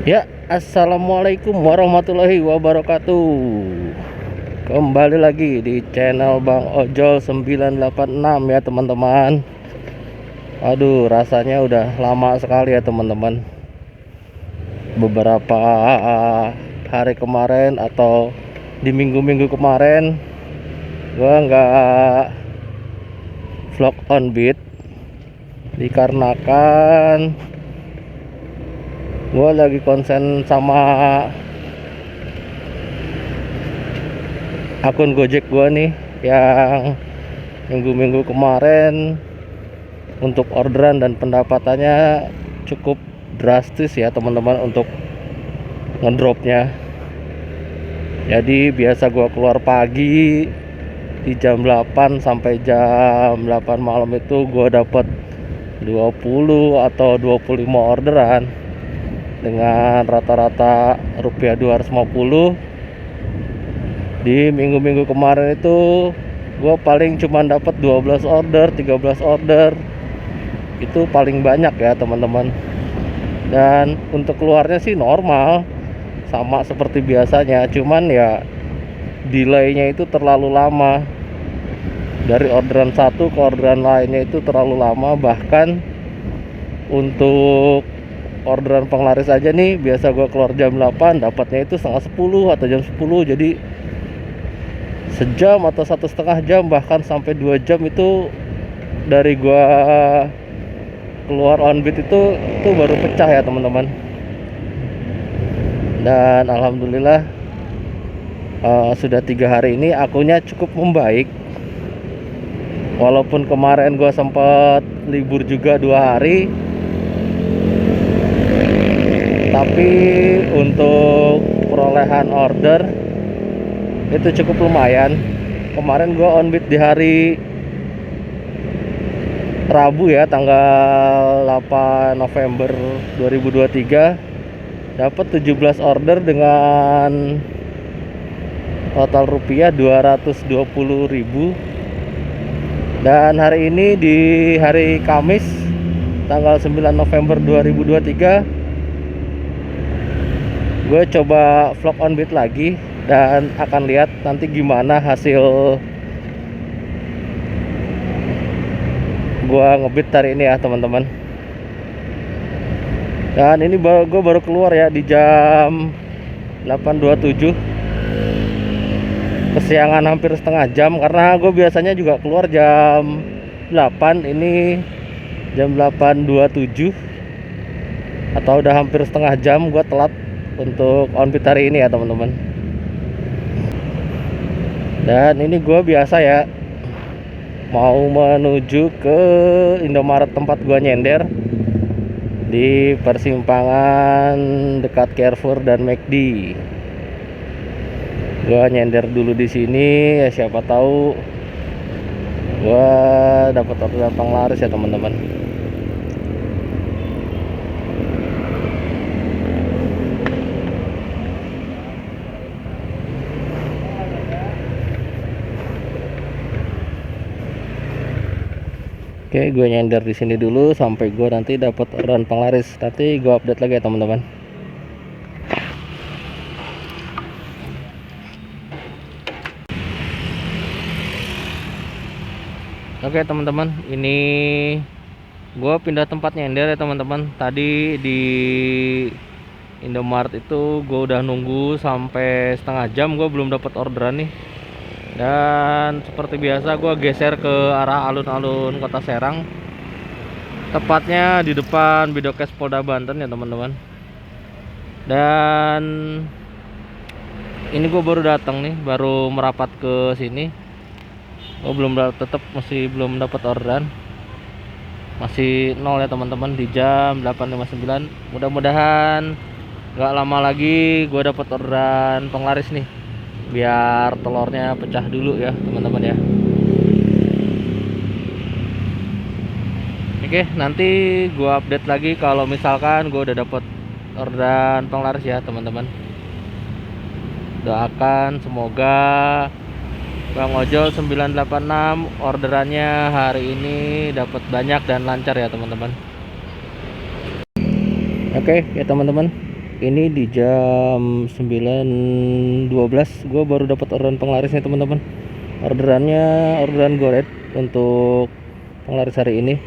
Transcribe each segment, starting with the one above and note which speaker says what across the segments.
Speaker 1: Ya, assalamualaikum warahmatullahi wabarakatuh. Kembali lagi di channel Bang Ojol 986 ya teman-teman. Aduh, rasanya udah lama sekali ya teman-teman. Beberapa hari kemarin atau di minggu-minggu kemarin gua nggak vlog on beat dikarenakan gue lagi konsen sama akun Gojek gue nih yang minggu-minggu kemarin untuk orderan dan pendapatannya cukup drastis ya teman-teman untuk ngedropnya. Jadi biasa gue keluar pagi di jam 8 sampai jam 8 malam itu gue dapat 20 atau 25 orderan dengan rata-rata rupiah 250. Di minggu-minggu kemarin itu gue paling cuma dapat 12 order 13 order, itu paling banyak ya teman-teman. Dan untuk keluarnya sih normal, sama seperti biasanya, cuman ya delaynya itu terlalu lama. Dari orderan satu ke orderan lainnya itu terlalu lama. Bahkan untuk orderan penglaris aja nih, biasa gue keluar jam 8, dapatnya itu setengah 10 atau jam 10. Jadi sejam atau 1,5 jam, bahkan sampai 2 jam itu dari gue keluar on beat itu baru pecah ya teman-teman. Dan alhamdulillah sudah 3 hari ini akunnya cukup membaik. Walaupun kemarin gue sempat libur juga 2 hari, tapi untuk perolehan order itu cukup lumayan. Kemarin gue on beat di hari Rabu ya, tanggal 8 November 2023, dapat 17 order dengan total rupiah 220.000. Dan hari ini di hari Kamis tanggal 9 November 2023, gue coba vlog on beat lagi dan akan lihat nanti gimana hasil gue ngebeat hari ini ya teman-teman. Dan ini gue baru keluar ya di jam 8.27, kesiangan hampir setengah jam karena gue biasanya juga keluar jam 8, ini jam 8.27 atau udah hampir setengah jam gue telat untuk on beat hari ini ya teman-teman. Dan ini gue biasa ya mau menuju ke Indomaret tempat gue nyender di persimpangan dekat Carrefour dan McD. Gua nyender dulu di sini ya, siapa tahu gua dapat orderan penglaris ya teman-teman. Oke, gue nyender di sini dulu sampai gue nanti dapat orderan penglaris. Nanti gue update lagi ya teman-teman. Oke teman-teman, ini gue pindah tempat nyender ya teman-teman. Tadi di Indomaret itu gue udah nunggu sampai setengah jam, gue belum dapat orderan nih. Dan seperti biasa gue geser ke arah alun-alun Kota Serang, tepatnya di depan Bidokes Polda Banten ya teman-teman. Dan ini gue baru datang nih, baru merapat ke sini. Gue tetap masih belum dapat orderan, masih nol ya teman-teman di jam 8.59. Mudah-mudahan gak lama lagi gue dapat orderan penglaris nih, biar telurnya pecah dulu ya teman-teman ya. Oke, nanti gue update lagi kalau misalkan gue udah dapat orderan penglaris ya teman-teman. Doakan semoga Bang Ojol 986 orderannya hari ini dapat banyak dan lancar ya teman-teman. Oke ya teman-teman, ini di jam 9.12 gue baru dapat orderan penglarisnya teman-teman. Orderan goret untuk penglaris hari ini,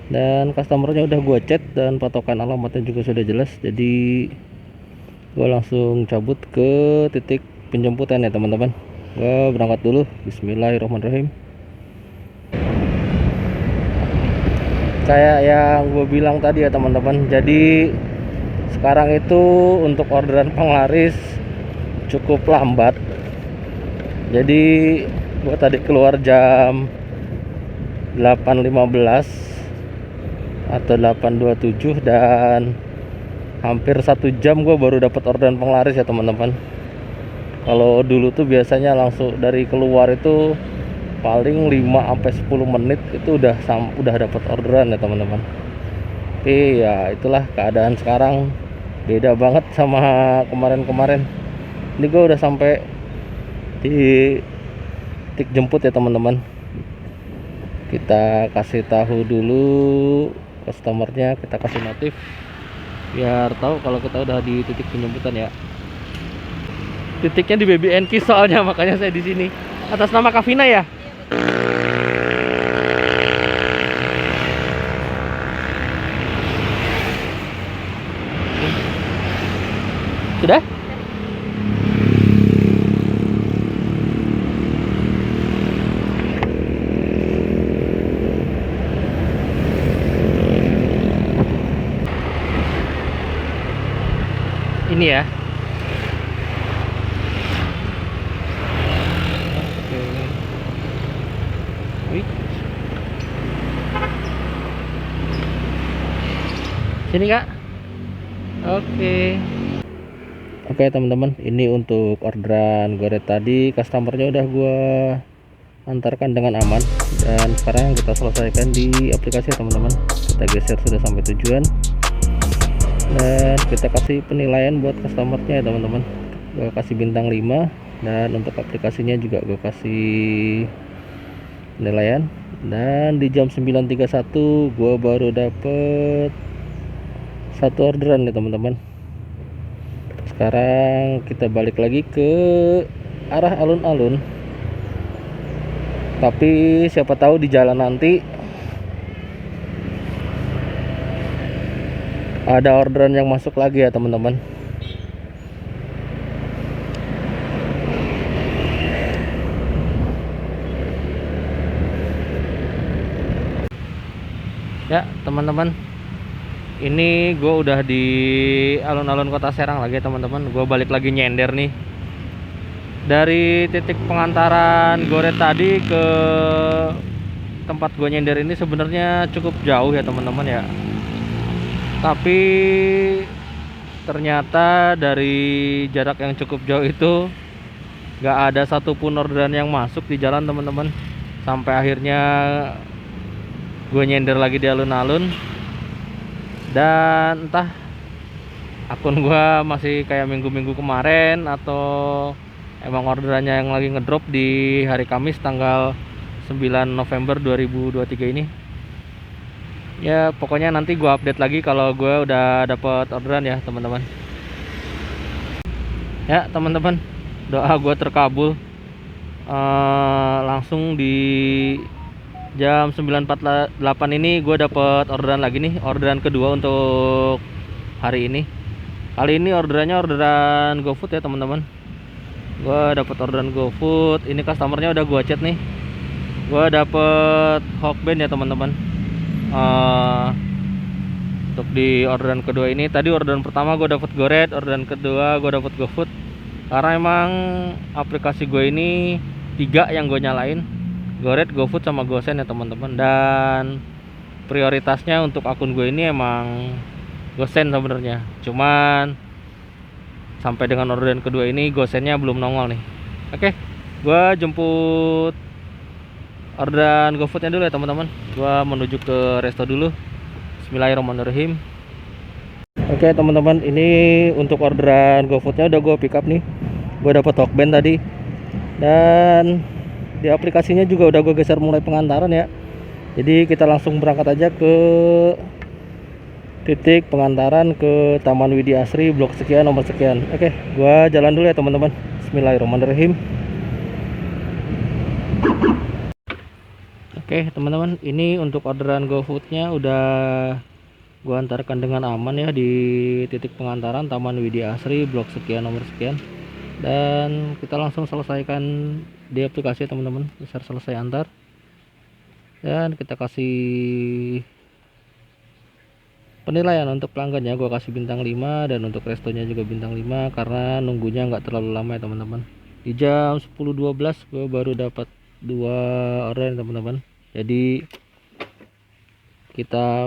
Speaker 1: dan customernya udah gue chat dan patokan alamatnya juga sudah jelas. Jadi gue langsung cabut ke titik penjemputan ya teman-teman. Gue berangkat dulu. Bismillahirrahmanirrahim. Kayak yang gue bilang tadi ya teman-teman, jadi sekarang itu untuk orderan penglaris cukup lambat. Jadi gue tadi keluar jam 8.15 atau 8.27 dan hampir 1 jam gue baru dapat orderan penglaris ya teman-teman. Kalau dulu tuh biasanya langsung dari keluar itu paling 5-10 menit itu udah dapat orderan ya teman-teman. Tapi ya itulah keadaan sekarang, beda banget sama kemarin-kemarin. Ini gue udah sampai di titik jemput ya teman-teman. Kita kasih tahu dulu customernya, kita kasih notif biar tahu kalau kita udah di titik penjemputan ya. Titiknya di BBNK soalnya, makanya saya di sini. Atas nama Kavina ya. Sudah? Ini ya. Sini kak. Oke teman-teman, ini untuk orderan goret tadi, customernya udah gua antarkan dengan aman, dan sekarang kita selesaikan di aplikasi teman-teman. Kita geser sudah sampai tujuan, dan kita kasih penilaian buat customernya ya teman-teman. Gua kasih bintang 5, dan untuk aplikasinya juga gua kasih penilaian. Dan di jam 9.31 gua baru dapet 1 orderan ya teman-teman. Sekarang kita balik lagi ke arah alun-alun, tapi siapa tahu di jalan nanti ada orderan yang masuk lagi ya teman-teman. Ya teman-teman, ini gue udah di alun-alun kota Serang lagi teman-teman. Gue balik lagi nyender nih. Dari titik pengantaran goret tadi ke tempat gue nyender ini sebenarnya cukup jauh ya teman-teman ya. Tapi ternyata dari jarak yang cukup jauh itu gak ada satupun orderan yang masuk di jalan teman-teman. Sampai akhirnya gue nyender lagi di alun-alun. Dan entah akun gua masih kayak minggu-minggu kemarin atau emang orderannya yang lagi ngedrop di hari Kamis tanggal 9 November 2023 ini. Ya pokoknya nanti gua update lagi kalau gua udah dapat orderan ya teman-teman. Ya teman-teman, doa gua terkabul. Langsung di jam 9.48 ini gue dapet orderan lagi nih, orderan kedua untuk hari ini. Kali ini orderannya orderan GoFood ya teman-teman. Gue dapet orderan GoFood. Ini customernya udah gue chat nih. Gue dapet Hokben ya teman-teman. Untuk di orderan kedua ini, tadi orderan pertama gue dapet goret, orderan kedua gue dapet GoFood. Karena emang aplikasi gue ini 3 yang gue nyalain, goret, GoFood sama GoSend ya teman-teman. Dan prioritasnya untuk akun gue ini emang GoSend sebenarnya. Cuman sampai dengan orderan kedua ini GoSendnya belum nongol nih. Oke, gue jemput orderan GoFoodnya dulu ya teman-teman. Gue menuju ke resto dulu. Bismillahirrahmanirrahim. Oke teman-teman, ini untuk orderan GoFoodnya udah gue pick up nih. Gue dapet Hokben tadi. Dan di aplikasinya juga udah gue geser mulai pengantaran ya. Jadi kita langsung berangkat aja ke titik pengantaran ke Taman Widi Asri blok sekian nomor sekian. Oke, gua jalan dulu ya teman-teman. Bismillahirrahmanirrahim. Oke teman-teman, ini untuk orderan GoFoodnya udah gua antarkan dengan aman ya di titik pengantaran Taman Widi Asri blok sekian nomor sekian, dan kita langsung selesaikan di aplikasi teman-teman. Bisa selesai antar dan kita kasih penilaian untuk pelanggannya. Gua kasih bintang 5 dan untuk restonya juga bintang 5 karena nunggunya nggak terlalu lama ya teman-teman. Di jam 10.12 gua baru dapat 2 orderan teman-teman. Jadi kita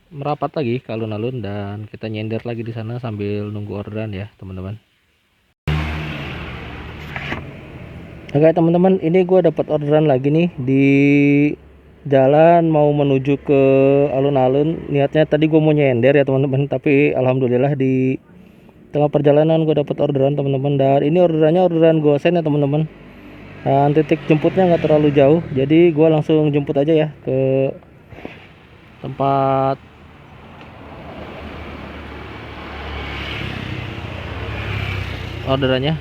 Speaker 1: merapat lagi ke alun-alun dan kita nyender lagi di sana sambil nunggu orderan ya teman-teman. Oke teman-teman, ini gue dapat orderan lagi nih di jalan mau menuju ke alun-alun. Niatnya tadi gue mau nyender ya teman-teman, tapi alhamdulillah di tengah perjalanan gue dapat orderan teman-teman, dan ini orderannya orderan gosen ya teman-teman. Dan titik jemputnya nggak terlalu jauh, jadi gue langsung jemput aja ya ke tempat orderannya.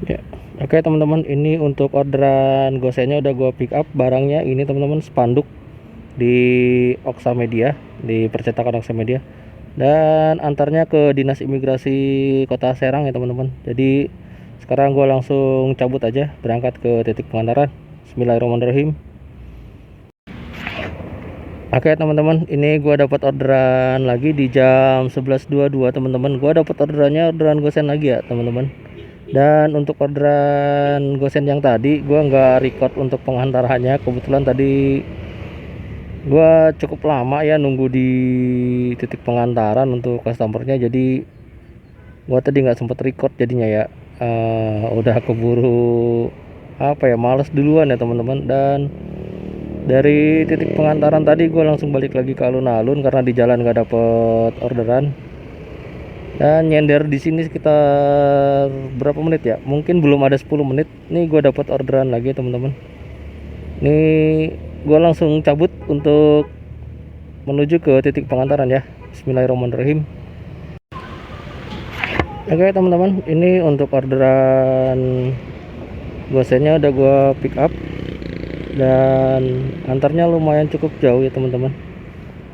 Speaker 1: Ya, oke teman-teman, ini untuk orderan gosennya udah gue pick up. Barangnya ini teman-teman, spanduk di Oksa Media, di percetakan Oksa Media, dan antarnya ke Dinas Imigrasi Kota Serang ya teman-teman. Jadi sekarang gue langsung cabut aja, berangkat ke titik pengantaran. Bismillahirrahmanirrahim. Oke teman-teman, ini gue dapat orderan lagi di jam 11.22 teman-teman. Gue dapat orderannya orderan gosen lagi ya teman-teman. Dan untuk orderan gosen yang tadi gue nggak record untuk pengantarannya, kebetulan tadi gue cukup lama ya nunggu di titik pengantaran untuk customernya, jadi gue tadi nggak sempat record jadinya ya. Udah keburu apa ya, males duluan ya teman-teman. Dan dari titik pengantaran tadi gue langsung balik lagi ke alun-alun karena di jalan nggak dapet orderan, dan nyender di sini sekitar berapa menit ya, mungkin belum ada 10 menit nih gue dapat orderan lagi teman-teman. Nih gue langsung cabut untuk menuju ke titik pengantaran ya. Bismillahirrahmanirrahim. Oke teman-teman, ini untuk orderan gosennya udah gue pick up dan antarnya lumayan cukup jauh ya teman-teman.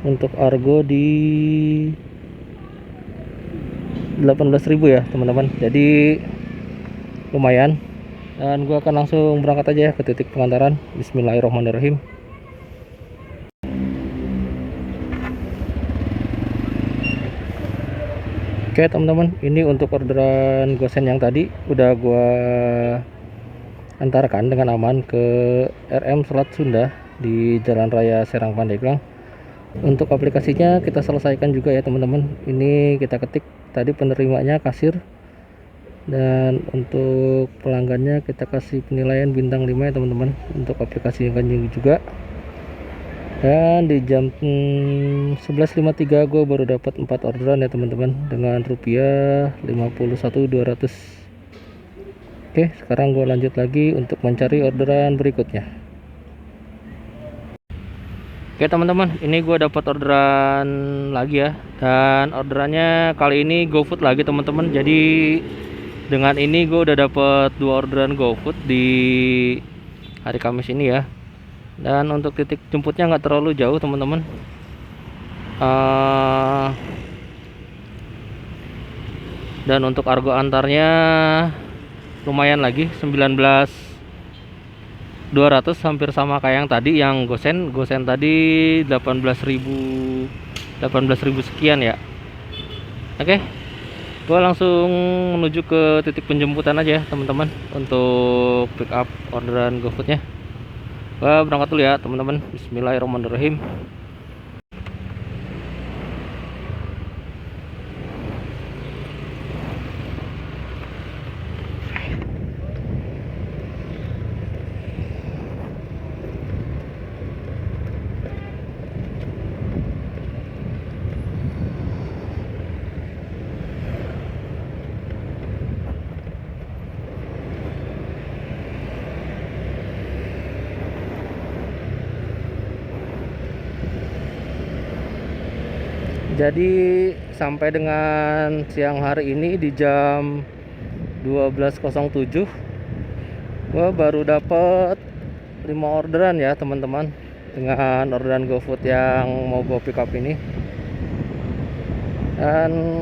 Speaker 1: Untuk argo di 18.000 ya teman-teman, jadi lumayan. Dan gua akan langsung berangkat aja ya ke titik pengantaran. Bismillahirrahmanirrahim. Oke teman-teman, ini untuk orderan gosen yang tadi udah gua antarkan dengan aman ke RM Selat Sunda di Jalan Raya Serang Pandeglang. Untuk aplikasinya kita selesaikan juga ya teman-teman. Ini kita ketik tadi penerimanya kasir, dan untuk pelanggannya kita kasih penilaian bintang 5 ya teman-teman. Untuk aplikasi yang juga. Dan di jam 11.53 gue baru dapat 4 orderan ya teman-teman dengan rupiah 51.200. Oke, sekarang gue lanjut lagi untuk mencari orderan berikutnya. Oke teman-teman, ini gue dapat orderan lagi ya, dan orderannya kali ini GoFood lagi teman-teman. Jadi dengan ini gue udah dapat 2 orderan GoFood di hari Kamis ini ya. Dan untuk titik jemputnya nggak terlalu jauh teman-teman. Dan untuk argo antarnya lumayan lagi, 19.200, hampir sama kayak yang tadi. Yang gosen tadi 18.000 sekian ya. Oke, gua langsung menuju ke titik penjemputan aja ya teman-teman untuk pick up orderan GoFoodnya. Gua berangkat dulu ya teman-teman. Bismillahirrahmanirrahim. Jadi sampai dengan siang hari ini di jam 12.07 gua baru dapat 5 orderan ya teman-teman, dengan orderan GoFood yang mau gue pick up ini. Dan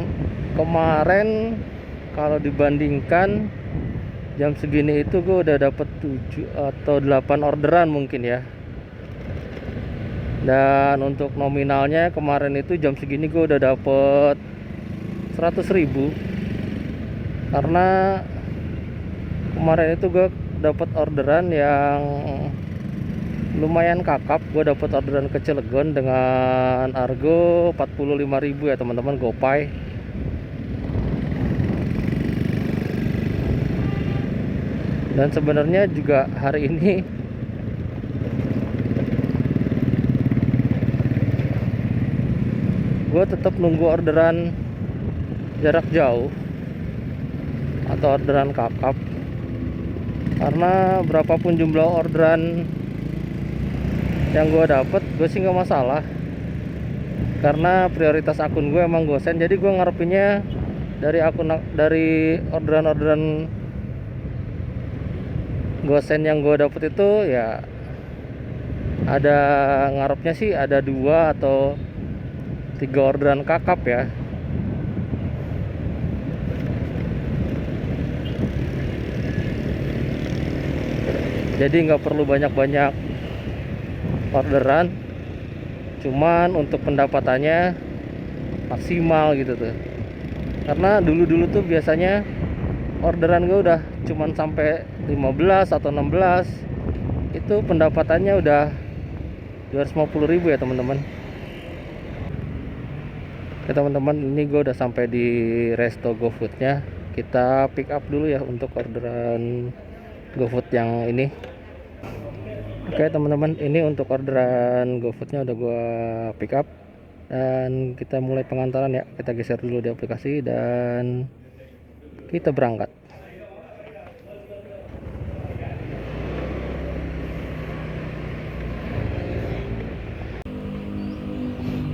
Speaker 1: kemarin kalau dibandingkan jam segini itu gue udah dapet 7 atau 8 orderan mungkin ya. Dan untuk nominalnya kemarin itu jam segini gue udah dapet 100.000, karena kemarin itu gue dapet orderan yang lumayan kakap. Gue dapet orderan ke Cilegon dengan argo 45.000 ya teman-teman, GoPay. Dan sebenarnya juga hari ini gue tetap nunggu orderan jarak jauh atau orderan kakap, karena berapapun jumlah orderan yang gue dapet, gue sih nggak masalah, karena prioritas akun gue emang gosen. Jadi gue ngarepinnya dari orderan gosen yang gue dapet itu ya, ada ngarepnya sih ada 2 atau 3 orderan kakap ya. Jadi nggak perlu banyak-banyak orderan, cuman untuk pendapatannya maksimal gitu tuh. Karena dulu-dulu tuh biasanya orderan gue udah cuman sampai 15 atau 16, itu pendapatannya udah 250.000 ya teman-teman. Oke teman-teman, ini gue udah sampai di resto GoFoodnya. Kita pick up dulu ya untuk orderan GoFood yang ini. Oke teman-teman, ini untuk orderan GoFoodnya udah gue pick up, dan kita mulai pengantaran ya. Kita geser dulu di aplikasi dan kita berangkat.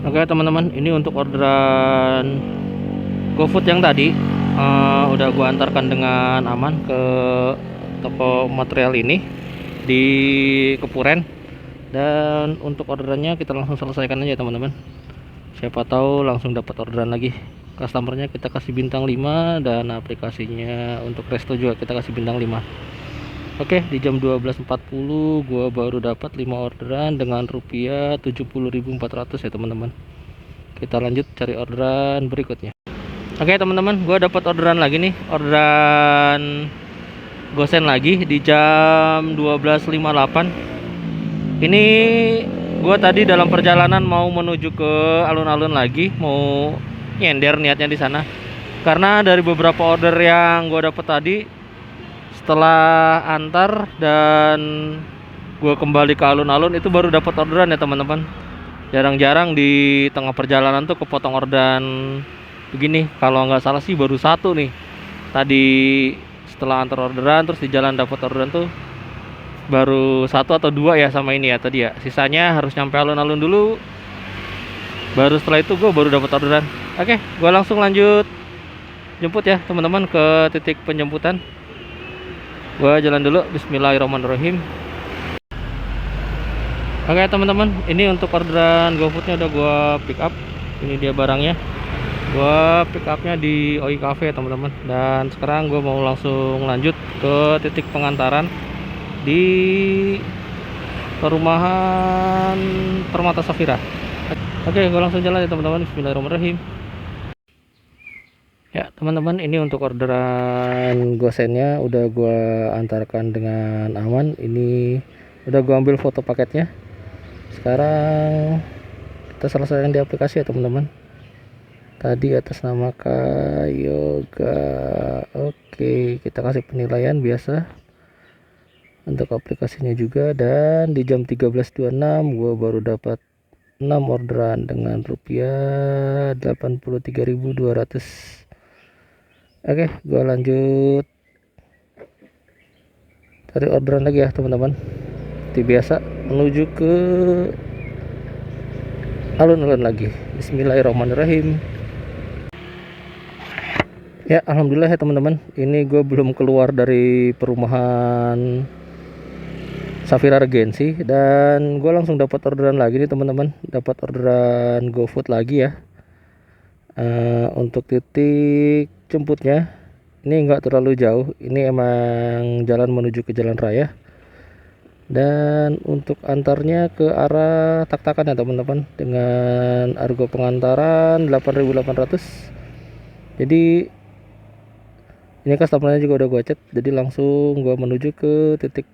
Speaker 1: Oke teman-teman, ini untuk orderan GoFood yang tadi udah gua antarkan dengan aman ke toko material ini di Kepuren. Dan untuk orderannya kita langsung selesaikan aja teman-teman, siapa tahu langsung dapat orderan lagi. Customernya kita kasih bintang 5, dan aplikasinya untuk resto juga kita kasih bintang 5. Oke, di jam 12.40 gua baru dapat 5 orderan dengan rupiah 70.400 ya teman-teman. Kita lanjut cari orderan berikutnya. Oke teman-teman, gua dapat orderan lagi nih, orderan gosen lagi di jam 12.58. Ini gua tadi dalam perjalanan mau menuju ke alun-alun lagi, mau nyender niatnya di sana. Karena dari beberapa order yang gua dapat tadi, setelah antar dan gue kembali ke alun-alun, itu baru dapat orderan ya teman-teman. Jarang-jarang di tengah perjalanan tuh kepotong orderan begini. Kalau nggak salah sih baru 1 nih tadi, setelah antar orderan terus di jalan dapat orderan tuh baru 1 atau 2 ya, sama ini ya tadi ya. Sisanya harus nyampe alun-alun dulu, baru setelah itu gue baru dapat orderan. Oke, gue langsung lanjut jemput ya teman-teman ke titik penjemputan. Gua jalan dulu, bismillahirrahmanirrahim. Oke teman-teman, ini untuk orderan GoFoodnya udah gua pick up. Ini dia barangnya. Gua pick upnya di OI Cafe ya teman-teman. Dan sekarang gua mau langsung lanjut ke titik pengantaran di perumahan Permata Safira. Oke, gua langsung jalan ya teman-teman, bismillahirrahmanirrahim. Ya teman-teman, ini untuk orderan gosennya udah gua antarkan dengan aman. Ini udah gua ambil foto paketnya. Sekarang kita selesaikan di aplikasi ya teman-teman. Tadi atas nama Kayoga. Oke, kita kasih penilaian biasa untuk aplikasinya juga. Dan di jam 13.26 gua baru dapat 6 orderan dengan rupiah 83.200. Oke, gua lanjut cari orderan lagi ya teman-teman. Seperti biasa menuju ke alun-alun lagi. Bismillahirrahmanirrahim. Ya, alhamdulillah ya teman-teman, ini gue belum keluar dari perumahan Safira Regency dan gue langsung dapat orderan lagi nih teman-teman, dapat orderan GoFood lagi ya. Untuk titik jemputnya ini nggak terlalu jauh, ini emang jalan menuju ke jalan raya. Dan untuk antarnya ke arah Tak-Takan ya teman-teman, dengan argo pengantaran 8.800. Jadi ini customernya juga udah gue chat, jadi langsung gue menuju ke titik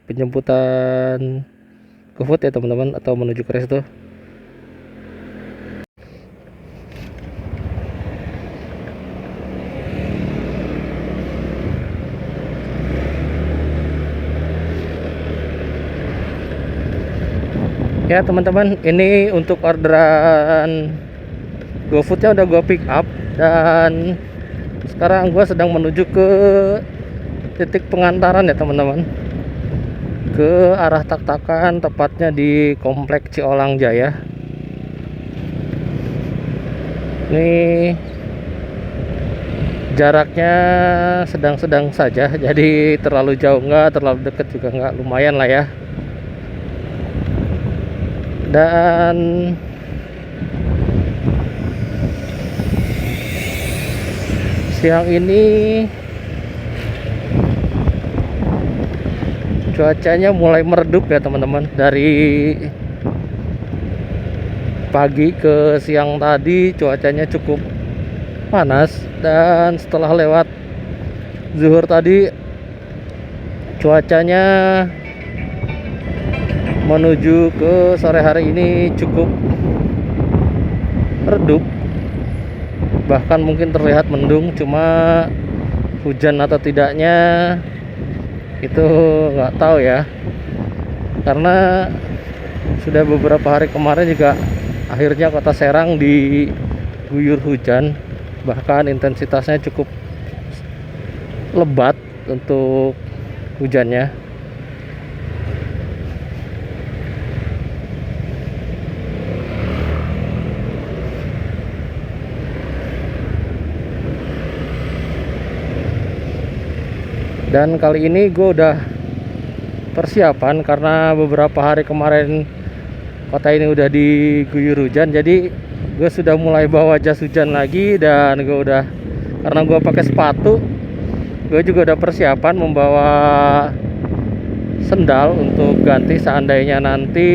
Speaker 1: penjemputan GoFood ya teman-teman, atau menuju ke resto. Ya teman-teman, ini untuk orderan GoFoodnya udah gue pick up dan sekarang gue sedang menuju ke titik pengantaran ya teman-teman, ke arah Tak-Takan, tepatnya di Komplek Ciolang Jaya. Ini jaraknya sedang-sedang saja, jadi terlalu jauh nggak, terlalu deket juga nggak, lumayan lah ya. Dan siang ini cuacanya mulai meredup ya teman-teman. Dari pagi ke siang tadi cuacanya cukup panas, dan setelah lewat zuhur tadi cuacanya menuju ke sore hari ini cukup redup, bahkan mungkin terlihat mendung. Cuma hujan atau tidaknya itu nggak tahu ya, karena sudah beberapa hari kemarin juga akhirnya kota Serang diguyur hujan, bahkan intensitasnya cukup lebat untuk hujannya. Dan kali ini gue udah persiapan karena beberapa hari kemarin kota ini udah diguyur hujan, jadi gue sudah mulai bawa jas hujan lagi. Dan gue udah, karena gue pakai sepatu, gue juga udah persiapan membawa sendal untuk ganti seandainya nanti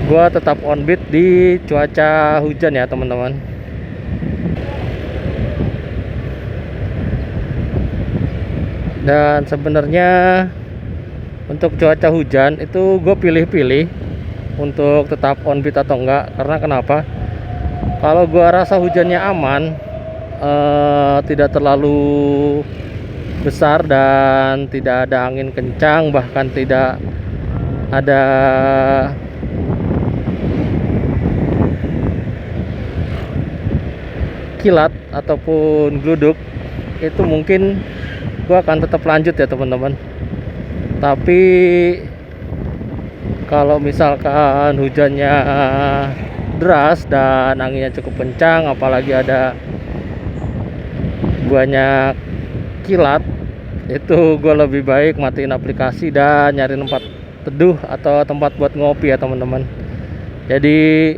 Speaker 1: gue tetap on beat di cuaca hujan ya teman-teman. Dan sebenarnya untuk cuaca hujan itu gue pilih-pilih untuk tetap on beat atau enggak. Karena kenapa? Kalau gue rasa hujannya aman, tidak terlalu besar dan tidak ada angin kencang, bahkan tidak ada kilat ataupun gluduk, itu mungkin gue akan tetap lanjut ya teman-teman. Tapi kalau misalkan hujannya deras dan anginnya cukup kencang, apalagi ada banyak kilat, itu gue lebih baik matiin aplikasi dan nyari tempat teduh atau tempat buat ngopi ya teman-teman. Jadi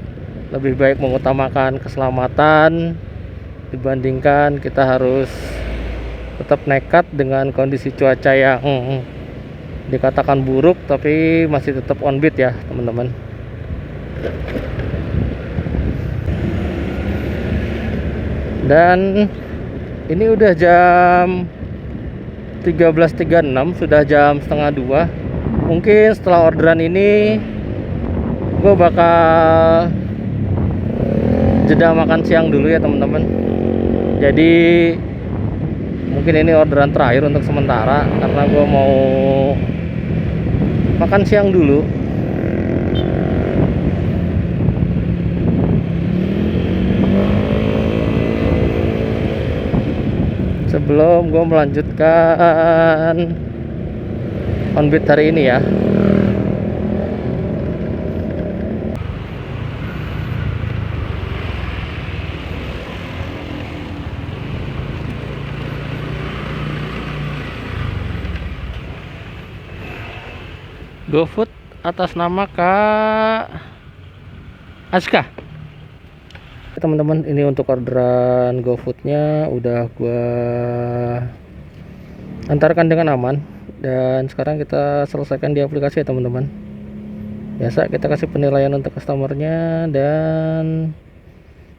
Speaker 1: lebih baik mengutamakan keselamatan dibandingkan kita harus tetap nekat dengan kondisi cuaca yang dikatakan buruk tapi masih tetap on beat ya teman-teman. Dan ini udah jam 13.36, sudah jam setengah 2. Mungkin setelah orderan ini gue bakal jeda makan siang dulu ya teman-teman. Jadi mungkin ini orderan terakhir untuk sementara, karena gue mau makan siang dulu. Sebelum gue melanjutkan on beat hari ini ya. GoFood atas nama Kak Aska. Teman-teman, ini untuk orderan GoFoodnya udah gua antarkan dengan aman, dan sekarang kita selesaikan di aplikasi ya teman-teman. Biasa kita kasih penilaian untuk customernya, dan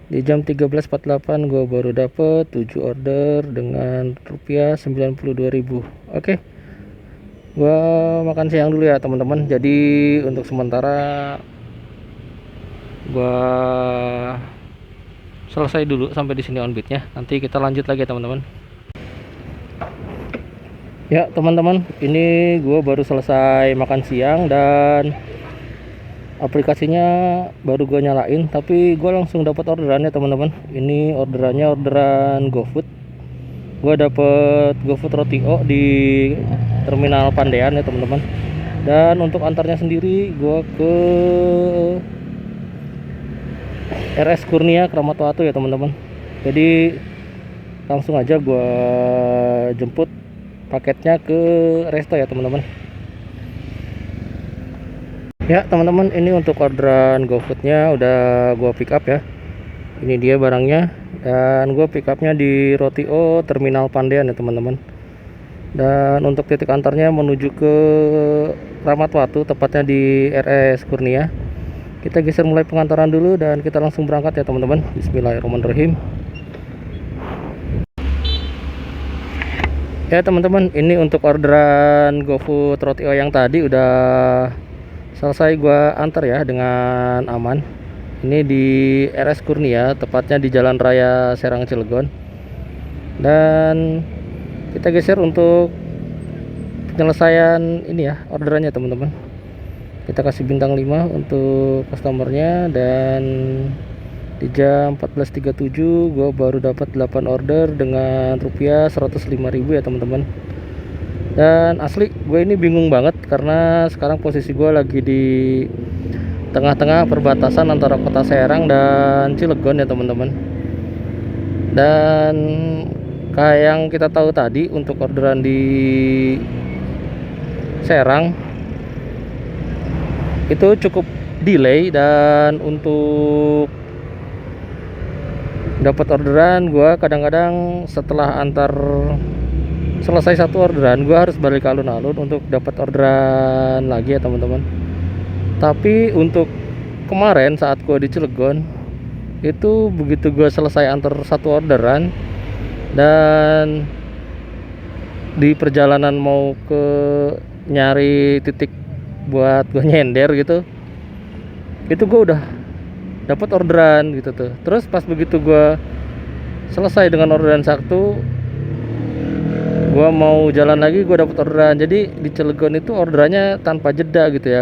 Speaker 1: di jam 13.48 gua baru dapet 7 order dengan rupiah 92.000. Oke, gua makan siang dulu ya teman-teman. Jadi untuk sementara gua selesai dulu sampai di sini onbitnya. Nanti kita lanjut lagi ya teman-teman. Ya teman-teman, ini gue baru selesai makan siang dan aplikasinya baru gue nyalain, tapi gue langsung dapat orderannya teman-teman. Ini orderannya orderan GoFood. Gue dapet GoFood roti O di Terminal Pandean ya teman-teman. Dan untuk antarnya sendiri gue ke RS Kurnia Kramat Watu ya teman-teman. Jadi langsung aja gue jemput paketnya ke resto ya teman-teman. Ya teman-teman, ini untuk orderan GoFoodnya udah gua pick up ya. Ini dia barangnya, dan gua pick upnya di Roti O Terminal Pandean ya teman-teman. Dan untuk titik antarnya menuju ke Kramat Watu, tepatnya di RS Kurnia. Kita geser mulai pengantaran dulu dan kita langsung berangkat ya teman-teman. Bismillahirrahmanirrahim. Ya teman-teman, ini untuk orderan GoFood Roti O yang tadi udah selesai gua antar ya dengan aman. Ini di RS Kurnia, tepatnya di Jalan Raya Serang Cilegon. Dan kita geser untuk penyelesaian ini ya orderannya teman-teman. Kita kasih bintang 5 untuk customernya, dan di jam 14.37 gue baru dapat 8 order dengan rupiah 105.000 ya teman-teman. Dan asli gue ini bingung banget karena sekarang posisi gue lagi di tengah-tengah perbatasan antara kota Serang dan Cilegon ya teman-teman. Dan kayak yang kita tahu tadi, untuk orderan di Serang itu cukup delay, dan untuk dapat orderan gua kadang-kadang setelah antar selesai satu orderan gua harus balik ke alun-alun untuk dapat orderan lagi ya teman-teman. Tapi untuk kemarin saat gua di Cilegon itu, begitu gua selesai antar satu orderan dan di perjalanan mau ke nyari titik buat gua nyender gitu, itu gua udah dapat orderan gitu tuh. Terus pas begitu gua selesai dengan orderan satu, gua mau jalan lagi, gua dapat orderan. Jadi di Cilegon itu orderannya tanpa jeda gitu ya,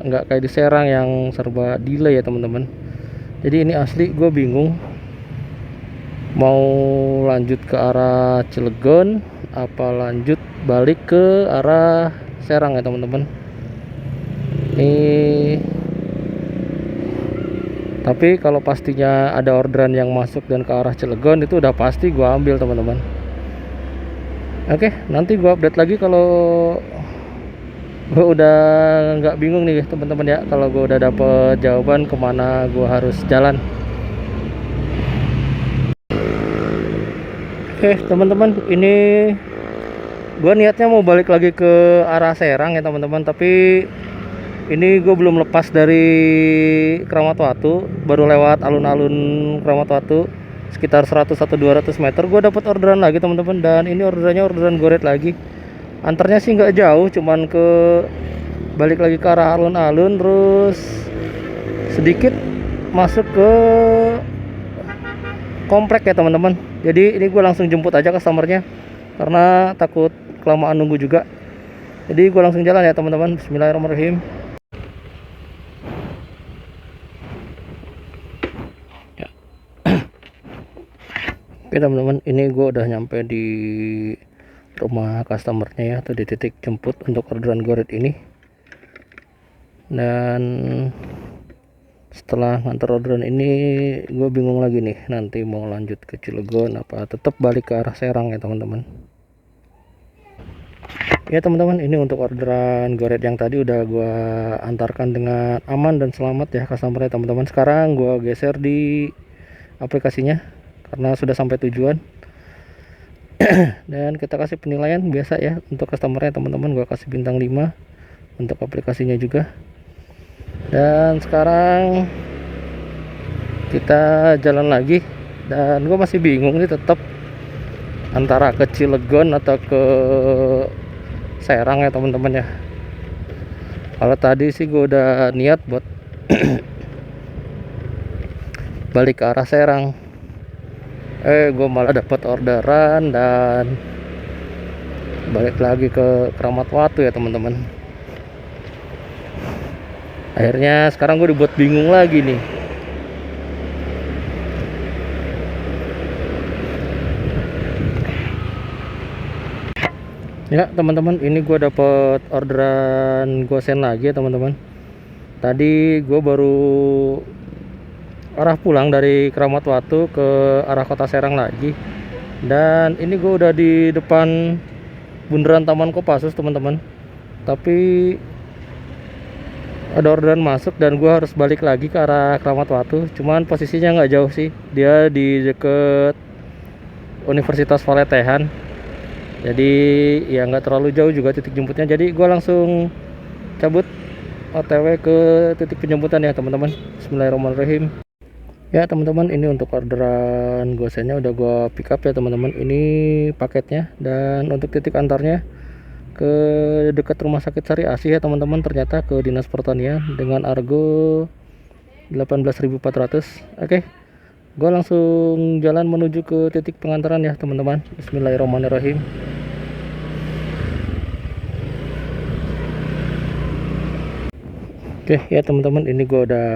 Speaker 1: nggak kayak di Serang yang serba delay ya teman-teman. Jadi ini asli gua bingung mau lanjut ke arah Cilegon apa lanjut balik ke arah Serang ya teman-teman. Tapi kalau pastinya ada orderan yang masuk dan ke arah Cilegon, itu udah pasti gua ambil teman-teman. Oke, nanti gua update lagi kalau gua udah nggak bingung nih teman-teman ya, kalau gua udah dapet jawaban kemana gua harus jalan. Oke teman-teman, ini gua niatnya mau balik lagi ke arah Serang ya teman-teman, tapi ini gue belum lepas dari Kramat Watu, baru lewat alun-alun Kramat Watu sekitar 100 atau 200 meter gue dapat orderan lagi teman-teman. Dan ini orderannya orderan goret lagi. Antarnya sih nggak jauh, cuman ke balik lagi ke arah alun-alun, terus sedikit masuk ke komplek ya teman-teman. Jadi ini gue langsung jemput aja customernya karena takut kelamaan nunggu juga. Jadi gue langsung jalan ya teman-teman. Bismillahirrahmanirrahim. Oke teman-teman, ini gue udah nyampe di rumah customernya ya, atau di titik jemput untuk orderan goret ini. Dan setelah ngantar orderan ini, gue bingung lagi nih, nanti mau lanjut ke Cilegon apa tetap balik ke arah Serang ya teman-teman. Ya teman-teman, ini untuk orderan goret yang tadi udah gua antarkan dengan aman dan selamat ya customer-nya teman-teman. Sekarang gua geser di aplikasinya karena sudah sampai tujuan. Dan kita kasih penilaian biasa ya untuk customer-nya teman-teman, gua kasih bintang 5 untuk aplikasinya juga. Dan sekarang kita jalan lagi, dan gue masih bingung nih tetap antara ke Cilegon atau ke Serang ya teman-teman ya. Kalau tadi sih gue udah niat buat balik ke arah Serang, gue malah dapat orderan dan balik lagi ke Kramat Watu ya teman-teman. Akhirnya sekarang gue dibuat bingung lagi nih. Ya teman-teman, ini gue dapet orderan gosen lagi ya teman-teman. Tadi gue baru arah pulang dari Kramat Watu ke arah kota Serang lagi, dan ini gue udah di depan bundaran Taman Kopassus teman-teman. Tapi ada orderan masuk dan gue harus balik lagi ke arah Kramat Watu. Cuman posisinya nggak jauh sih, dia di deket Universitas Valetehan. Jadi ya nggak terlalu jauh juga titik jemputnya. Jadi gue langsung cabut OTW ke titik penjemputan ya teman-teman. Bismillahirrahmanirrahim. Ya teman-teman, ini untuk orderan gosennya udah gue pick up ya teman-teman. Ini paketnya, dan untuk titik antarnya ke dekat Rumah Sakit Sari Asih ya teman-teman. Ternyata ke Dinas Pertanian dengan argo 18.400. Oke, gue langsung jalan menuju ke titik pengantaran ya teman-teman. Bismillahirrahmanirrahim. Oke ya teman-teman, ini gue udah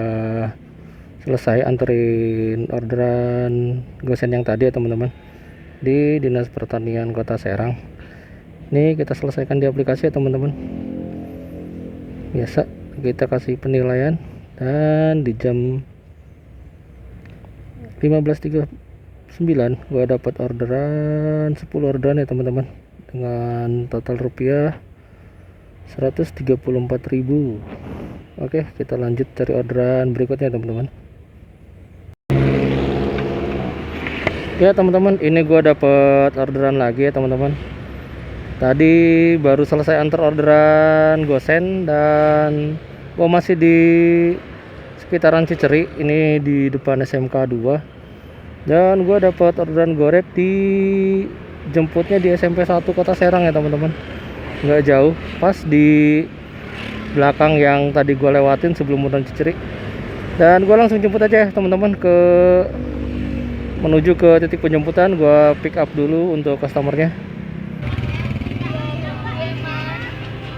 Speaker 1: selesai anterin orderan gosen yang tadi ya teman-teman di Dinas Pertanian Kota Serang. Ini kita selesaikan di aplikasi ya teman-teman. Biasa kita kasih penilaian, dan di jam 15.39 gue dapat orderan 10 orderan ya teman-teman, dengan total rupiah 134.000. Oke, kita lanjut cari orderan berikutnya teman-teman. Ya teman-teman, ini gue dapet orderan lagi ya teman-teman. Tadi baru selesai antar orderan gosen, dan gue masih di sekitaran Ciceri, ini di depan SMK 2. Dan gue dapat orderan goret di jemputnya di SMP 1 Kota Serang ya teman-teman. Nggak jauh, pas di belakang yang tadi gue lewatin sebelum Bundaran Ciceri. Dan gue langsung jemput aja ya teman-teman, menuju ke titik penjemputan. Gue pick up dulu untuk customernya.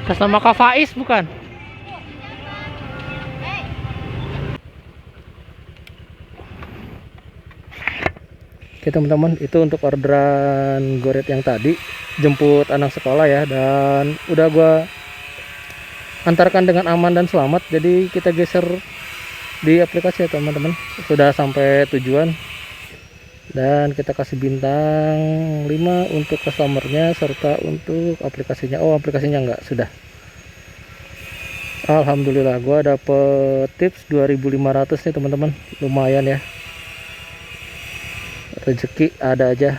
Speaker 1: Customer Kak Faiz bukan? Oke teman-teman, itu untuk orderan goret yang tadi, jemput anak sekolah ya, dan udah gua antarkan dengan aman dan selamat. Jadi kita geser di aplikasi ya teman-teman, sudah sampai tujuan, dan kita kasih bintang 5 untuk customernya serta untuk aplikasinya. Oh, aplikasinya enggak, sudah. Alhamdulillah, gua dapet tips 2.500 nih teman-teman, lumayan ya. Rezeki ada aja,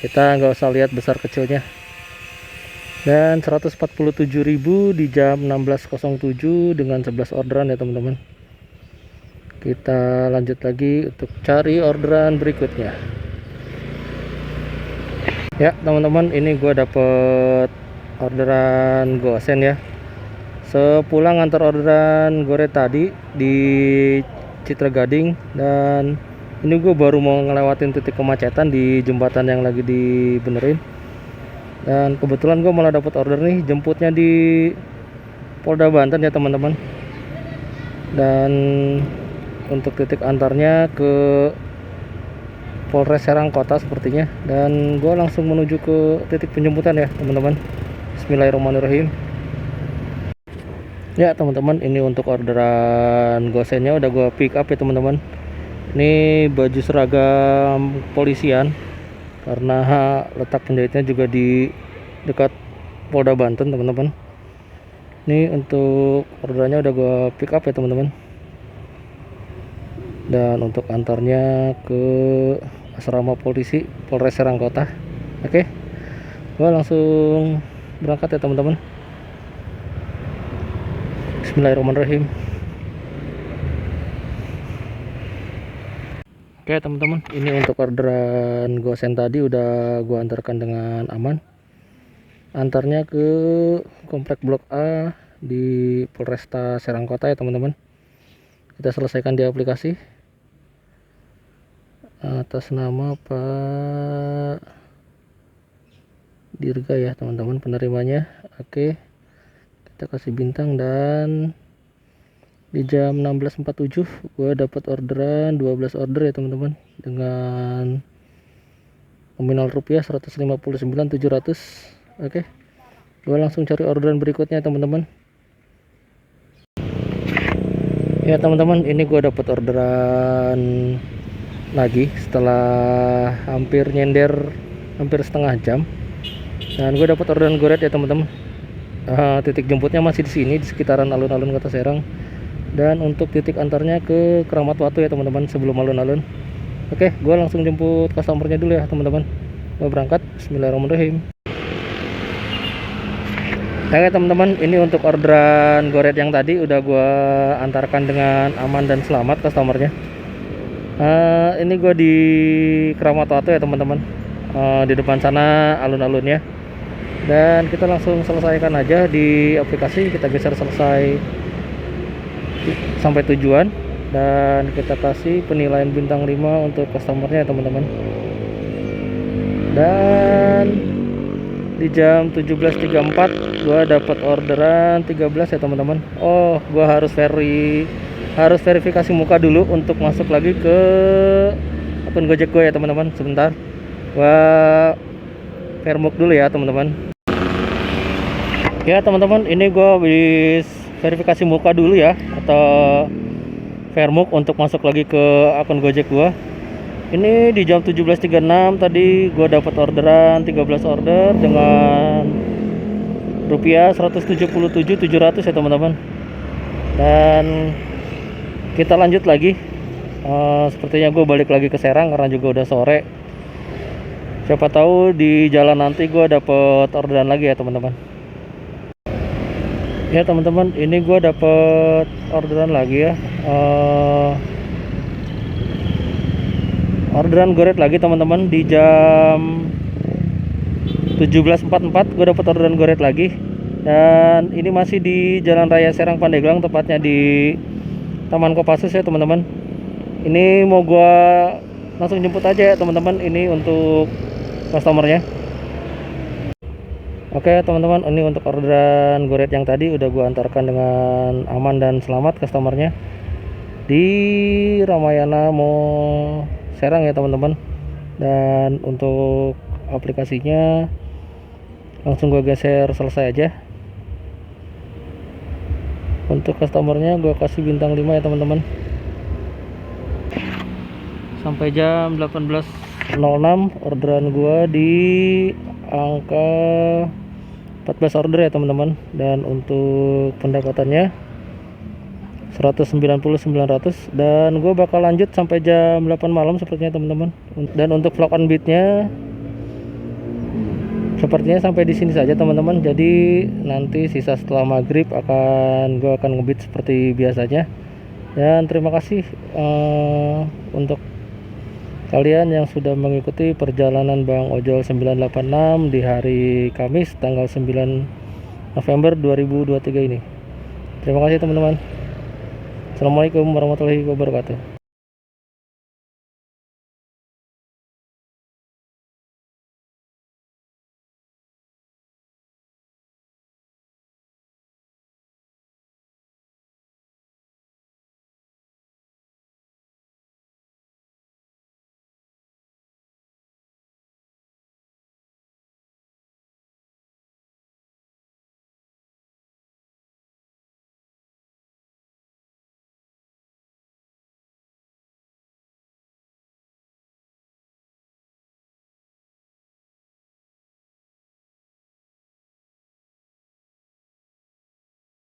Speaker 1: kita nggak usah lihat besar kecilnya. Dan 147.000 di jam 16.07 dengan 11 orderan ya teman-teman. Kita lanjut lagi untuk cari orderan berikutnya. Ya teman-teman, ini gue dapet orderan gosen ya. Sepulang antar orderan goret tadi di Citra Gading, dan ini gue baru mau ngelewatin titik kemacetan di jembatan yang lagi dibenerin. Dan kebetulan gue malah dapat order nih, jemputnya di Polda Banten ya teman-teman. Dan untuk titik antarnya ke Polres Serang Kota sepertinya. Dan gue langsung menuju ke titik penjemputan ya teman-teman. Bismillahirrahmanirrahim. Ya teman-teman, ini untuk orderan gosennya udah gue pick up ya teman-teman. Ini baju seragam polisian, karena letak penjahitnya juga di dekat Polda Banten teman-teman. Ini untuk orderannya udah gua pick up ya teman-teman. Dan untuk antarnya ke asrama polisi Polres Serang Kota. Oke, gua langsung berangkat ya teman-teman. Bismillahirrahmanirrahim. Oke teman-teman, ini untuk orderan gosen tadi udah gua antarkan dengan aman. Antarnya ke komplek Blok A di Polresta Serang Kota ya teman-teman. Kita selesaikan di aplikasi atas nama Pak Dirga ya teman-teman penerimanya. Oke, kita kasih bintang dan di jam 16.47 gue dapat orderan 12 order ya teman-teman dengan nominal rupiah 159.700. Oke, gue langsung cari orderan berikutnya teman-teman. Ya teman-teman, ini gue dapat orderan lagi setelah hampir nyender hampir setengah jam, dan gue dapat orderan goret ya teman-teman. Titik jemputnya masih di sini di sekitaran alun-alun Kota Serang. Dan untuk titik antarnya ke Keramat Watu ya teman-teman, sebelum alun-alun. Oke, gue langsung jemput customernya dulu ya teman-teman. Gue berangkat. Bismillahirrahmanirrahim. Oke teman-teman, ini untuk orderan goret yang tadi udah gue antarkan dengan aman dan selamat customernya. Ini gue di Keramat Watu ya teman-teman. Di depan sana alun-alunnya. Dan kita langsung selesaikan aja di aplikasi. Kita geser selesai sampai tujuan, dan kita kasih penilaian bintang 5 untuk customernya teman-teman. Dan di jam 17.34 gua dapat orderan 13 ya teman-teman. Oh, gua harus verifikasi muka dulu untuk masuk lagi ke akun Gojek gue ya teman-teman. Sebentar, gua vermuk dulu ya teman-teman. Ya teman-teman, ini gua habis verifikasi muka dulu ya, atau vermuk untuk masuk lagi ke akun Gojek gua. Ini di jam 17.36 tadi gua dapat orderan 13 order dengan rupiah 177.700 ya teman-teman. Dan kita lanjut lagi. Sepertinya gue balik lagi ke Serang karena juga udah sore. Siapa tahu di jalan nanti gue dapet orderan lagi ya teman-teman. Ya teman-teman, ini gue dapet orderan lagi ya. Orderan goret lagi teman-teman di jam 17.44 gue dapet orderan goret lagi. Dan ini masih di Jalan Raya Serang Pandeglang, tepatnya di Taman Kopassus ya teman-teman. Ini mau gue langsung jemput aja ya teman-teman, ini untuk customernya. Oke teman-teman, ini untuk orderan goret yang tadi udah gue antarkan dengan aman dan selamat customernya di Ramayana Mall Serang ya teman-teman. Dan untuk aplikasinya langsung gue geser selesai aja. Untuk customernya gue kasih bintang 5 ya teman-teman. Sampai jam 18.06 orderan gue di angka 14 order ya teman-teman. Dan untuk pendapatannya 190.900. Dan gue bakal lanjut sampai jam 8 malam sepertinya teman-teman. Dan untuk vlog on beatnya sepertinya sampai di sini saja teman-teman. Jadi nanti sisa setelah maghrib gue akan ngebeat seperti biasanya. Dan terima kasih untuk kalian yang sudah mengikuti perjalanan Bang Ojol 986 di hari Kamis tanggal 9 November 2023 ini. Terima kasih teman-teman. Assalamualaikum warahmatullahi wabarakatuh.